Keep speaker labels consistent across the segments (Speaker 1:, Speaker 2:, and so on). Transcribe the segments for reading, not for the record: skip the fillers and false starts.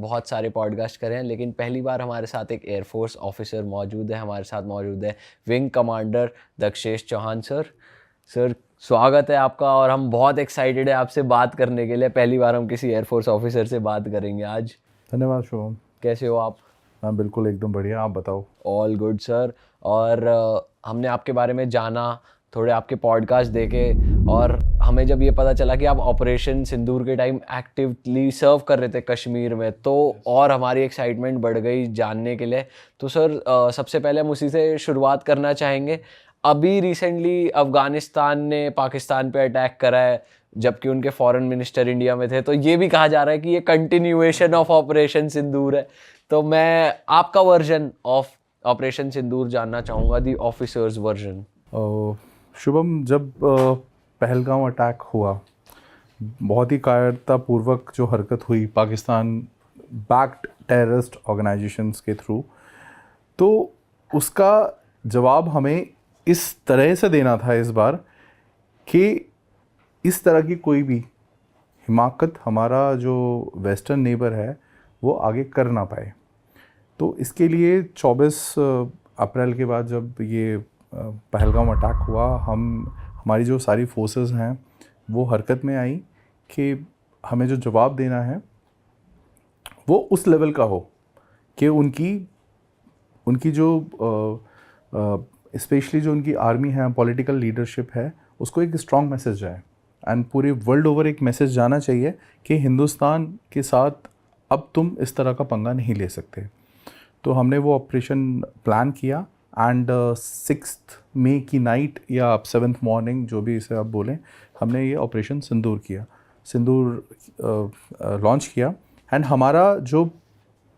Speaker 1: बहुत सारे पॉडकास्ट करे हैं, लेकिन पहली बार हमारे साथ एक एयरफोर्स ऑफिसर मौजूद है। हमारे साथ मौजूद है wing commander Dakshesh Chauhan sir. Sir स्वागत है आपका, और हम बहुत एक्साइटेड है आपसे बात करने के लिए। पहली बार हम किसी एयरफोर्स ऑफिसर से बात करेंगे आज।
Speaker 2: धन्यवाद शुभम।
Speaker 1: कैसे हो आप?
Speaker 2: हाँ बिल्कुल एकदम बढ़िया, आप बताओ।
Speaker 1: All good sir. और हमने आपके बारे में जाना, थोड़े आपके पॉडकास्ट देखे, और हमें जब ये पता चला कि आप ऑपरेशन सिंदूर के टाइम एक्टिवली सर्व कर रहे थे कश्मीर में, तो और हमारी एक्साइटमेंट बढ़ गई जानने के लिए। तो सर सबसे पहले हम उसी से शुरुआत करना चाहेंगे। अभी रिसेंटली अफ़गानिस्तान ने पाकिस्तान पे अटैक करा है, जबकि उनके फॉरेन मिनिस्टर इंडिया में थे, तो ये भी कहा जा रहा है कि ये कंटिन्यूएशन ऑफ ऑपरेशन सिंदूर है। तो मैं आपका वर्जन ऑफ ऑपरेशन सिंदूर जानना चाहूँगा, दी ऑफिसर्स वर्जन।
Speaker 2: शुभम, जब पहलगाम अटैक हुआ, बहुत ही कायरतापूर्वक जो हरकत हुई पाकिस्तान बैक्ड टेररिस्ट ऑर्गेनाइजेशंस के थ्रू, तो उसका जवाब हमें इस तरह से देना था इस बार कि इस तरह की कोई भी हिमाकत हमारा जो वेस्टर्न नेबर है वो आगे कर ना पाए। तो इसके लिए 24 अप्रैल के बाद जब ये पहलगाम अटैक हुआ, हमारी जो सारी फोर्सेस हैं वो हरकत में आई कि हमें जो जवाब देना है वो उस लेवल का हो कि उनकी जो स्पेशली जो उनकी आर्मी है, पॉलिटिकल लीडरशिप है, उसको एक स्ट्रॉन्ग मैसेज जाए एंड पूरे वर्ल्ड ओवर एक मैसेज जाना चाहिए कि हिंदुस्तान के साथ अब तुम इस तरह का पंगा नहीं ले सकते। तो हमने वो ऑपरेशन प्लान किया एंड 6 मई की नाइट या 7th मॉर्निंग, जो भी इसे आप बोलें, हमने ये ऑपरेशन सिंदूर लॉन्च किया। एंड हमारा जो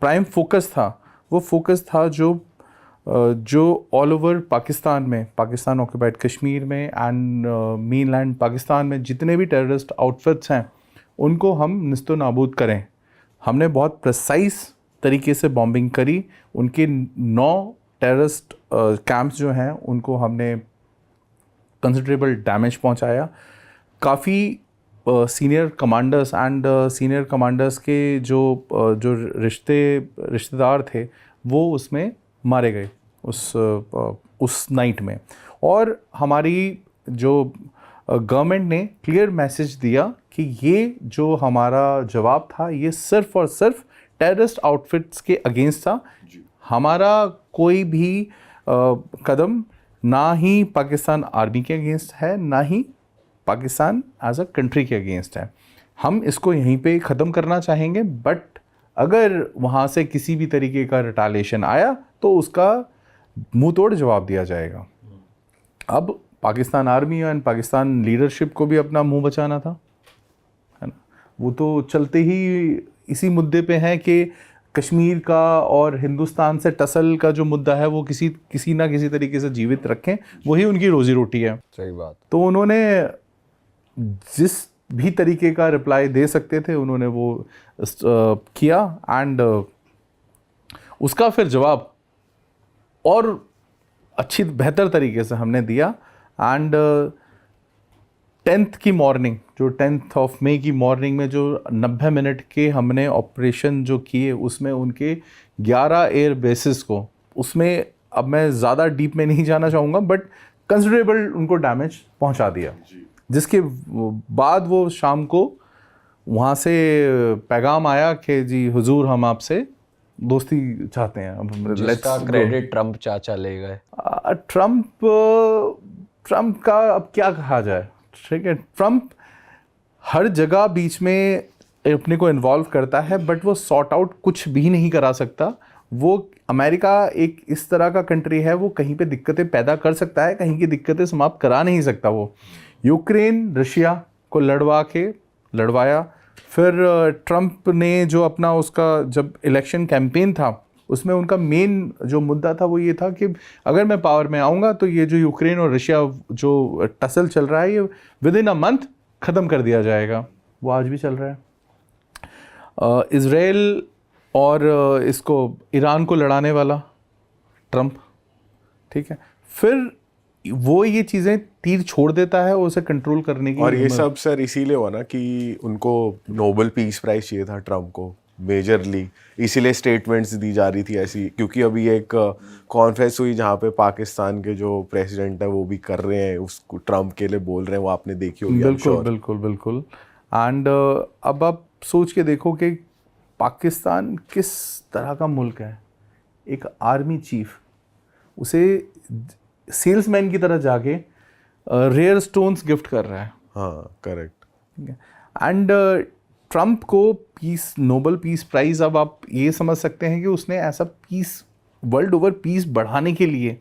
Speaker 2: प्राइम फोकस था वो फोकस था जो all over Pakistan occupied Kashmir में एंड मेनलैंड पाकिस्तान में जितने भी टेररिस्ट आउटफिट्स हैं उनको हम निस्तो नाबूद करें। हमने बहुत प्रिसाइज तरीके से बॉम्बिंग करी। उनके 9 टेररिस्ट कैंप्स जो हैं उनको हमने कंसिडरेबल डैमेज पहुंचाया। काफ़ी सीनियर कमांडर्स के जो रिश्तेदार थे वो उसमें मारे गए उस नाइट में। और हमारी जो गवर्नमेंट ने क्लियर मैसेज दिया कि ये जो हमारा जवाब था ये सिर्फ और सिर्फ टेररिस्ट आउटफिट्स के अगेंस्ट था। हमारा कोई भी कदम ना ही पाकिस्तान आर्मी के अगेंस्ट है, ना ही पाकिस्तान एज अ कंट्री के अगेंस्ट है। हम इसको यहीं पे ख़त्म करना चाहेंगे, बट अगर वहाँ से किसी भी तरीके का रिटालिएशन आया तो उसका मुंह तोड़ जवाब दिया जाएगा। अब Pakistan army and Pakistan leadership को भी अपना मुंह बचाना था, है ना। वो तो चलते ही इसी मुद्दे पे है कि कश्मीर का और हिंदुस्तान से टसल का जो मुद्दा है वो किसी ना किसी तरीके से जीवित रखें, वही उनकी रोजी रोटी है।
Speaker 1: सही बात।
Speaker 2: तो उन्होंने जिस भी तरीके का रिप्लाई दे सकते थे उन्होंने वो किया एंड उसका फिर जवाब और अच्छी बेहतर तरीके से हमने दिया। एंड 10th की मॉर्निंग, जो 10th ऑफ मई की मॉर्निंग में जो 90 मिनट के हमने ऑपरेशन जो किए, उसमें उनके 11 एयर बेसिस को, उसमें अब मैं ज़्यादा डीप में नहीं जाना चाहूँगा, बट कंसिडरेबल उनको डैमेज पहुँचा दिया। जिसके बाद वो शाम को वहाँ से पैगाम आया कि जी हुजूर हम आपसे दोस्ती चाहते हैं।
Speaker 1: जिसका क्रेडिट ट्रम्प चाचा ले गए।
Speaker 2: ट्रम्प का अब क्या कहा जाए, ठीक है। ट्रम्प हर जगह बीच में अपने को इन्वॉल्व करता है, बट वो सॉर्ट आउट कुछ भी नहीं करा सकता। वो अमेरिका एक इस तरह का कंट्री है, वो कहीं पे दिक्कतें पैदा कर सकता है, कहीं की दिक्कतें समाप्त करा नहीं सकता। वो यूक्रेन रशिया को लड़वाया। फिर ट्रम्प ने जो अपना उसका जब इलेक्शन कैंपेन था उसमें उनका मेन जो मुद्दा था वो ये था कि अगर मैं पावर में आऊँगा तो ये जो यूक्रेन और रशिया जो टसल चल रहा है ये विद इन अ मंथ ख़त्म कर दिया जाएगा। वो आज भी चल रहा है। इज़राइल और इसको ईरान को लड़ाने वाला ट्रम्प, ठीक है। फिर वो ये चीज़ें तीर छोड़ देता है उसे कंट्रोल करने की।
Speaker 3: और ये सब सर इसीलिए हुआ ना कि उनको नोबेल पीस प्राइज चाहिए था ट्रम्प को, मेजरली, इसीलिए स्टेटमेंट्स दी जा रही थी ऐसी, क्योंकि अभी एक कॉन्फ्रेंस हुई जहाँ पे पाकिस्तान के जो प्रेसिडेंट है वो भी कर रहे हैं, उसको ट्रम्प के लिए बोल रहे हैं, वो आपने देखी होगी।
Speaker 2: बिल्कुल बिल्कुल बिल्कुल। एंड अब आप सोच के देखो कि पाकिस्तान किस तरह का मुल्क है। एक आर्मी चीफ उसे सेल्समैन की तरह जाके रेयर स्टोन्स गिफ्ट कर रहा है।
Speaker 3: हाँ करेक्ट।
Speaker 2: एंड ट्रम्प को पीस, नोबेल पीस प्राइज़, अब आप ये समझ सकते हैं कि उसने ऐसा पीस, वर्ल्ड ओवर पीस बढ़ाने के लिए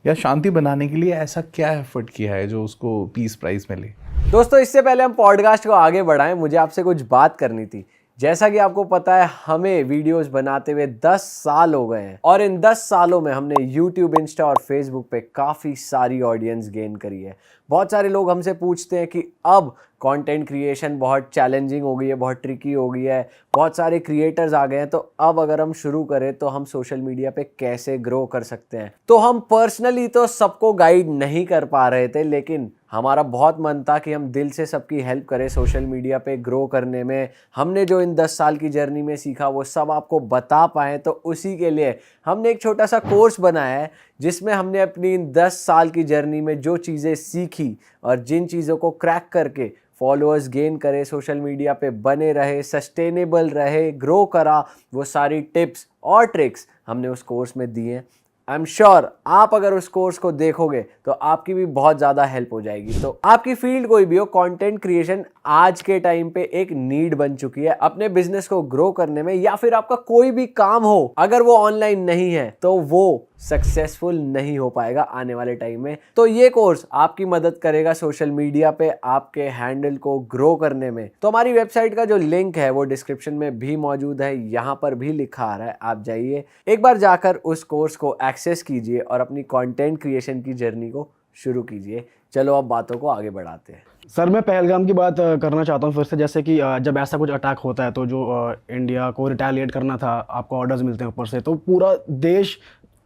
Speaker 2: या शांति बनाने के लिए ऐसा क्या एफर्ट किया है जो उसको पीस प्राइज़ मिले।
Speaker 1: दोस्तों, इससे पहले हम पॉडकास्ट को आगे बढ़ाएं, मुझे आपसे कुछ बात करनी थी। जैसा कि आपको पता है, हमें वीडियोस बनाते हुए 10 साल हो गए हैं और इन 10 सालों में हमने YouTube, इंस्टा और फेसबुक पे काफ़ी सारी ऑडियंस गेन करी है। बहुत सारे लोग हमसे पूछते हैं कि अब कंटेंट क्रिएशन बहुत चैलेंजिंग हो गई है, बहुत ट्रिकी हो गई है, बहुत सारे क्रिएटर्स आ गए हैं, तो अब अगर हम शुरू करें तो हम सोशल मीडिया पे कैसे ग्रो कर सकते हैं। तो हम पर्सनली तो सबको गाइड नहीं कर पा रहे थे, लेकिन हमारा बहुत मन था कि हम दिल से सबकी हेल्प करें सोशल मीडिया पे ग्रो करने में। हमने जो इन 10 साल की जर्नी में सीखा वो सब आपको बता पाएँ, तो उसी के लिए हमने एक छोटा सा कोर्स बनाया है जिसमें हमने अपनी इन 10 साल की जर्नी में जो चीज़ें सीखी और जिन चीज़ों को क्रैक करके फॉलोअर्स गेन करे, सोशल मीडिया पे बने रहे, सस्टेनेबल रहे, ग्रो करा, वो सारी टिप्स और ट्रिक्स हमने उस कोर्स में दी हैं। आई एम श्योर आप अगर उस कोर्स को देखोगे तो आपकी भी बहुत ज़्यादा हेल्प हो जाएगी। तो आपकी फील्ड कोई भी हो, कंटेंट क्रिएशन आज के टाइम पे एक नीड बन चुकी है अपने बिजनेस को ग्रो करने में, या फिर आपका कोई भी काम हो, अगर वो ऑनलाइन नहीं है तो वो सक्सेसफुल नहीं हो पाएगा आने वाले टाइम में। तो ये कोर्स आपकी मदद करेगा सोशल मीडिया पे आपके हैंडल को ग्रो करने में। तो हमारी वेबसाइट का जो लिंक है वो डिस्क्रिप्शन में भी मौजूद है, यहाँ पर भी लिखा आ रहा है, आप जाइए एक बार जाकर उस कोर्स को एक्सेस कीजिए और अपनी कंटेंट क्रिएशन की जर्नी को शुरू कीजिए। चलो अब बातों को आगे बढ़ाते हैं।
Speaker 4: सर, मैं पहलगाम की बात करना चाहता हूँ फिर से। जैसे कि जब ऐसा कुछ अटैक होता है तो जो इंडिया को रिटेलिएट करना था, आपको ऑर्डर्स मिलते हैं ऊपर से, तो पूरा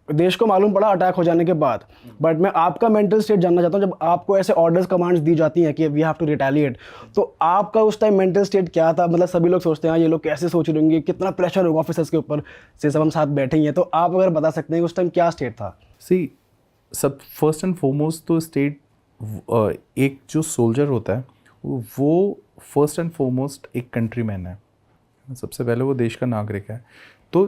Speaker 4: देश को मालूम पड़ा अटैक हो जाने के बाद। बट मैं आपका मेंटल स्टेट जानना चाहता हूँ, जब आपको ऐसे ऑर्डर्स कमांड्स दी जाती हैं कि वी हैव टू रिटेलिएट, तो आपका उस टाइम मेंटल स्टेट क्या था? मतलब सभी लोग सोचते हैं ये लोग कैसे सोच रहे होंगे, कितना प्रेशर होगा ऑफिसर्स के ऊपर से, सब हम साथ बैठे ही हैं, तो आप अगर बता सकते हैं उस टाइम क्या स्टेट था?
Speaker 2: सी, सब फर्स्ट एंड फॉरमोस्ट तो स्टेट, एक जो सोल्जर होता है वो फर्स्ट एंड फॉरमोस्ट एक कंट्री मैन है, सबसे पहले वो देश का नागरिक है। तो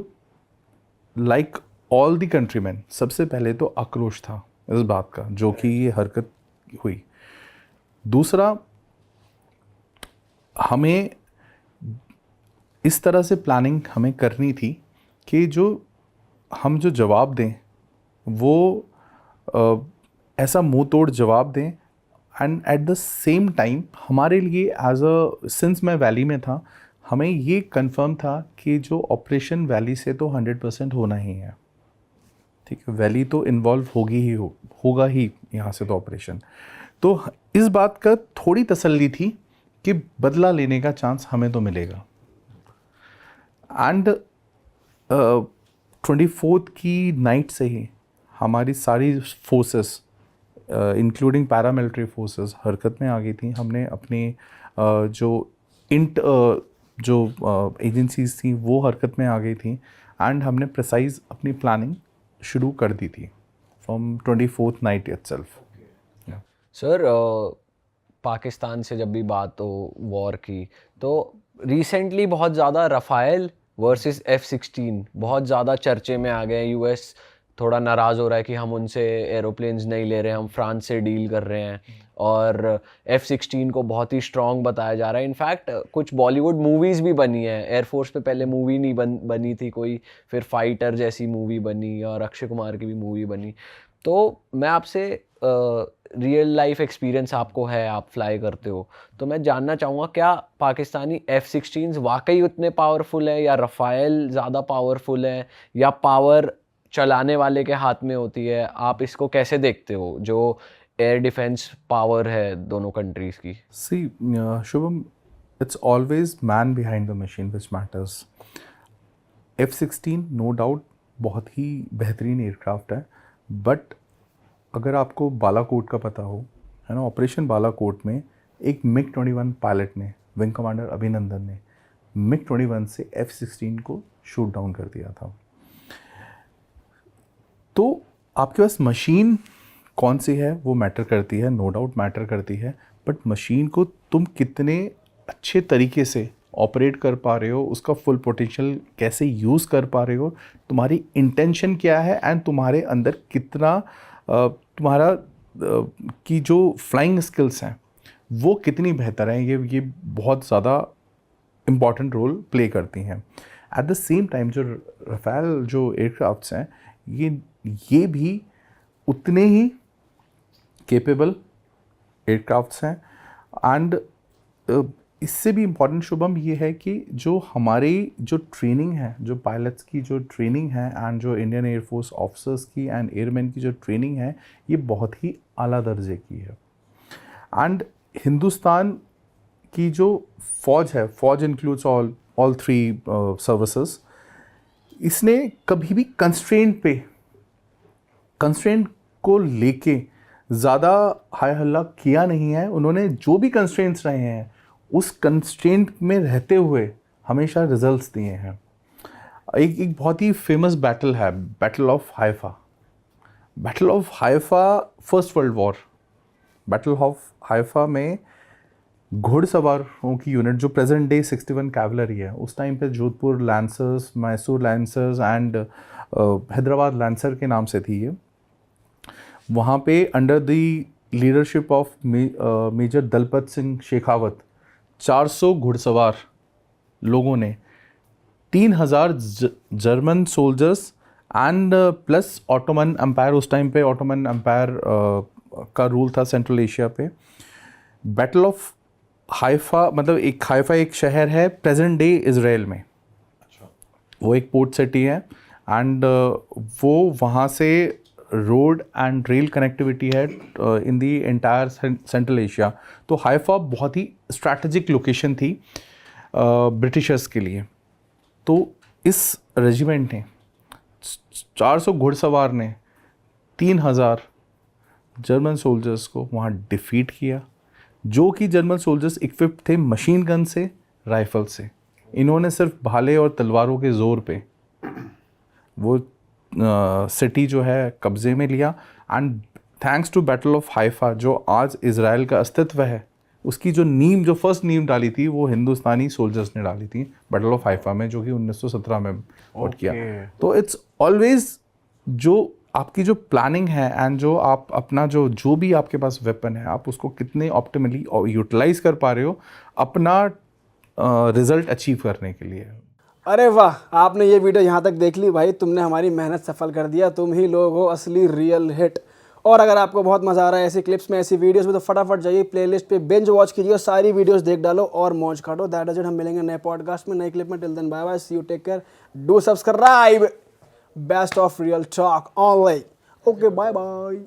Speaker 2: लाइक ऑल दी कंट्रीमैन, सबसे पहले तो आक्रोश था इस बात का जो कि ये हरकत हुई। दूसरा, हमें इस तरह से प्लानिंग हमें करनी थी कि हम जो जवाब दें वो ऐसा मुंह तोड़ जवाब दें, and at the same time हमारे लिए सिंस मैं वैली में था, हमें ये कंफर्म था कि जो ऑपरेशन वैली से तो 100% होना ही है, ठीक है, वैली तो इन्वॉल्व होगा ही यहाँ से तो ऑपरेशन। तो इस बात का थोड़ी तसल्ली थी कि बदला लेने का चांस हमें तो मिलेगा। एंड 24 की नाइट से ही हमारी सारी फोर्सेस इंक्लूडिंग पैरामिलिट्री फोर्सेस हरकत में आ गई थी। हमने अपनी जो एजेंसीज थी वो हरकत में आ गई थी, एंड हमने प्रिसाइज अपनी प्लानिंग शुरू कर दी थी from 24th night itself.
Speaker 1: Sir, Pakistan से जब भी बात हो वॉर की, तो रिसेंटली बहुत ज़्यादा रफ़ाएल वर्सेस F-16 बहुत ज़्यादा चर्चे में आ गए। यूएस थोड़ा नाराज़ हो रहा है कि हम उनसे एरोप्लेन्स नहीं ले रहे हैं, हम फ्रांस से डील कर रहे हैं, और F-16 को बहुत ही स्ट्रॉन्ग बताया जा रहा है। इनफैक्ट कुछ बॉलीवुड मूवीज़ भी बनी है। एयरफोर्स पे पहले मूवी नहीं बनी थी कोई, फिर फाइटर जैसी मूवी बनी और अक्षय कुमार की भी मूवी बनी। तो मैं आपसे रियल लाइफ एक्सपीरियंस आपको है, आप फ्लाई करते हो, तो मैं जानना चाहूँगा क्या पाकिस्तानी F-16s वाकई उतने पावरफुल है, या रफ़ाएल ज़्यादा पावरफुल है, या पावर चलाने वाले के हाथ में होती है? आप इसको कैसे देखते हो, जो एयर डिफेंस पावर है दोनों कंट्रीज़ की?
Speaker 2: See Shubham, it's always man behind the machine which matters. F-16 no doubt बहुत ही बेहतरीन एयरक्राफ्ट है, बट अगर आपको बालाकोट का पता हो, है ना, ऑपरेशन बालाकोट में एक MiG-21 पायलट ने, विंग कमांडर अभिनंदन ने MiG-21 से F-16 को शूट डाउन कर दिया था। तो आपके पास मशीन कौन सी है वो मैटर करती है, नो डाउट मैटर करती है, बट मशीन को तुम कितने अच्छे तरीके से ऑपरेट कर पा रहे हो, उसका फुल पोटेंशियल कैसे यूज़ कर पा रहे हो, तुम्हारी इंटेंशन क्या है एंड तुम्हारे अंदर कितना तुम्हारा की जो फ्लाइंग स्किल्स हैं वो कितनी बेहतर हैं, ये बहुत ज़्यादा इम्पॉर्टेंट रोल प्ले करती हैं। एट द सेम टाइम जो राफेल जो एयरक्राफ्ट्स हैं ये भी उतने ही केपेबल एयरक्राफ्ट्स हैं। एंड इससे भी इम्पॉर्टेंट शुभम ये है कि जो हमारी जो ट्रेनिंग है, जो पायलट्स की जो ट्रेनिंग है एंड जो इंडियन एयरफोर्स ऑफिसर्स की एंड एयरमैन की जो ट्रेनिंग है ये बहुत ही आला दर्जे की है। एंड हिंदुस्तान की जो फ़ौज है, फ़ौज इंक्लूड्स ऑल थ्री सर्विसेज, इसने कभी भी कंस्ट्रेंट को लेके ज़्यादा हाय हल्ला किया नहीं है। उन्होंने जो भी कंस्ट्रेंट्स रहे हैं उस कंस्ट्रेंट में रहते हुए हमेशा रिजल्ट्स दिए हैं। एक बहुत ही फेमस बैटल है, battle of Haifa. Battle of Haifa first world war, battle of Haifa में घुड़सवारों की यूनिट जो प्रेजेंट डे 61 कैवलरी है, उस टाइम पे Jodhpur lancers, Mysore lancers and Hyderabad lancer के नाम से थी ये। वहाँ पे under the leadership of major Dalpat Singh Shekhawat 400 घुड़सवार लोगों ने 3000 German soldiers and plus Ottoman Empire, उस टाइम पे ऑटोमन एम्पायर का रूल था सेंट्रल एशिया पे। बैटल ऑफ हाइफा मतलब हाइफा एक शहर है प्रेजेंट डे इज़राइल में। वो एक पोर्ट सिटी है एंड वो वहाँ से रोड एंड रेल कनेक्टिविटी है इन दी एंटायर सेंट्रल एशिया। तो हाइफा बहुत ही स्ट्रैटेजिक लोकेशन थी ब्रिटिशर्स के लिए। तो इस रेजिमेंट ने 400 घुड़सवार ने 3000 जर्मन सोल्जर्स को वहाँ डिफीट किया, जो कि जर्मन सोल्जर्स इक्विप्ड थे मशीन गन से, राइफल से। इन्होंने सिर्फ भाले और तलवारों के ज़ोर पे वो सिटी जो है कब्ज़े में लिया। And thanks to battle of Haifa जो आज इज़राइल का अस्तित्व है, उसकी जो फर्स्ट नींव डाली थी वो हिंदुस्तानी सोल्जर्स ने डाली थी बैटल ऑफ हाइफा में, जो कि 1917 में वोट किया। तो इट्स ऑलवेज जो आपकी जो प्लानिंग है एंड जो आप अपना जो भी आपके पास वेपन है आप उसको कितने ऑप्टिमली यूटिलाइज कर पा रहे हो अपना रिजल्ट अचीव करने के लिए।
Speaker 4: अरे वाह, आपने ये वीडियो यहाँ तक देख ली भाई, तुमने हमारी मेहनत सफल कर दिया। तुम ही लोग हो असली रियल हिट। और अगर आपको बहुत मज़ा आ रहा है ऐसी क्लिप्स में, ऐसी वीडियोस में, तो फटाफट जाइए प्लेलिस्ट पे बिंज वॉच कीजिए, सारी वीडियोस देख डालो और मौज काटो। That is it. हम मिलेंगे नए पॉडकास्ट में, नई क्लिप में। Till then bye bye, see you, take care, do subscribe. Best of real talk online. Okay, bye bye.